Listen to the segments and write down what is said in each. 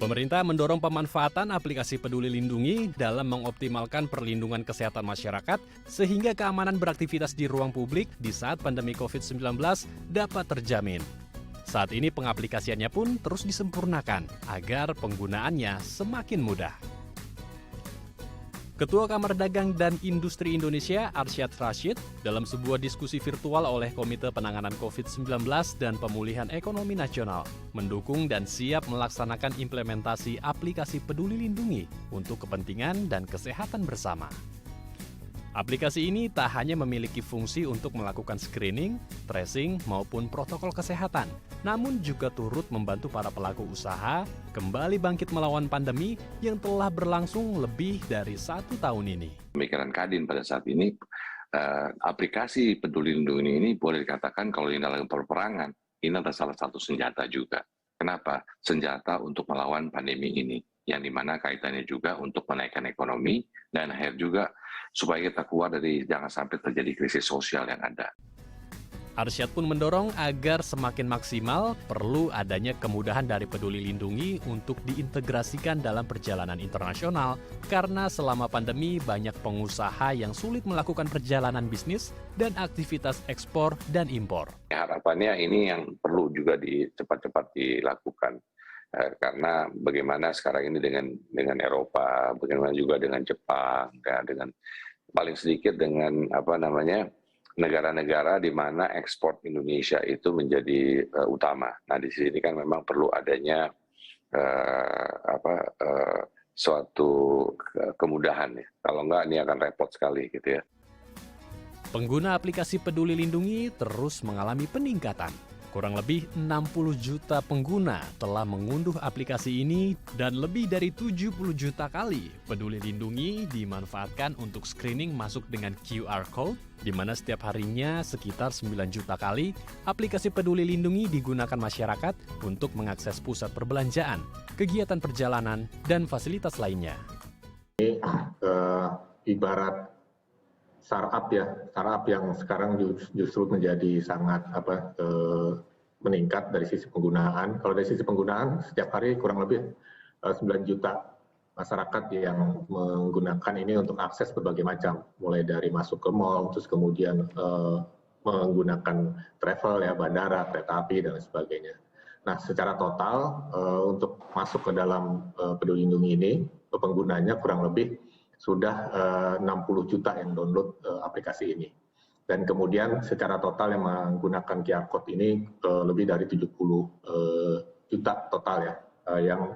Pemerintah mendorong pemanfaatan aplikasi Peduli Lindungi dalam mengoptimalkan perlindungan kesehatan masyarakat sehingga keamanan beraktivitas di ruang publik di saat pandemi COVID-19 dapat terjamin. Saat ini pengaplikasiannya pun terus disempurnakan agar penggunaannya semakin mudah. Ketua Kamar Dagang dan Industri Indonesia, Arsyad Rashid, dalam sebuah diskusi virtual oleh Komite Penanganan COVID-19 dan Pemulihan Ekonomi Nasional, mendukung dan siap melaksanakan implementasi aplikasi Peduli Lindungi untuk kepentingan dan kesehatan bersama. Aplikasi ini tak hanya memiliki fungsi untuk melakukan screening, tracing, maupun protokol kesehatan, namun juga turut membantu para pelaku usaha kembali bangkit melawan pandemi yang telah berlangsung lebih dari 1 tahun ini. Pemikiran Kadin pada saat ini, aplikasi Peduli Lindungi ini boleh dikatakan kalau ini dalam peperangan, ini adalah salah satu senjata juga. Kenapa? Senjata untuk melawan pandemi ini, yang dimana kaitannya juga untuk menaikkan ekonomi dan akhir juga supaya kita keluar dari jangan sampai terjadi krisis sosial yang ada. Arsyad pun mendorong agar semakin maksimal perlu adanya kemudahan dari Peduli Lindungi untuk diintegrasikan dalam perjalanan internasional karena selama pandemi banyak pengusaha yang sulit melakukan perjalanan bisnis dan aktivitas ekspor dan impor. Harapannya ini yang perlu juga cepat-cepat dilakukan. Karena bagaimana sekarang ini dengan Eropa, bagaimana juga dengan Jepang, dengan paling sedikit dengan negara-negara di mana ekspor Indonesia itu menjadi utama. Nah di sini kan memang perlu adanya suatu kemudahan ya. Kalau enggak ini akan repot sekali gitu ya. Pengguna aplikasi Peduli Lindungi terus mengalami peningkatan. Kurang lebih 60 juta pengguna telah mengunduh aplikasi ini dan lebih dari 70 juta kali Peduli Lindungi dimanfaatkan untuk screening masuk dengan QR Code, di mana setiap harinya sekitar 9 juta kali aplikasi Peduli Lindungi digunakan masyarakat untuk mengakses pusat perbelanjaan, kegiatan perjalanan, dan fasilitas lainnya. Ibarat startup yang sekarang justru menjadi sangat meningkat dari sisi penggunaan. Kalau dari sisi penggunaan setiap hari kurang lebih 9 juta masyarakat yang menggunakan ini untuk akses berbagai macam, mulai dari masuk ke mall, terus kemudian menggunakan travel ya, bandara, kereta api dan sebagainya. Nah, secara total untuk masuk ke dalam Peduli Lindungi ini, penggunanya kurang lebih sudah 60 juta yang download aplikasi ini. Dan kemudian secara total yang menggunakan QR Code ini lebih dari 70 juta total ya, yang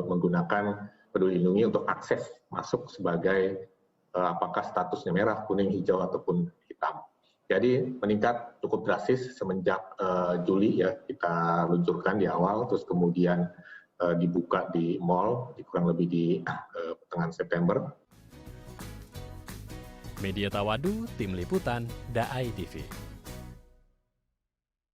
menggunakan Peduli Lindungi untuk akses masuk sebagai apakah statusnya merah, kuning, hijau, ataupun hitam. Jadi meningkat cukup drastis semenjak Juli ya kita luncurkan di awal, terus kemudian dibuka di mall kurang lebih di pertengahan September. Media Tawadu, Tim Liputan, DAI TV.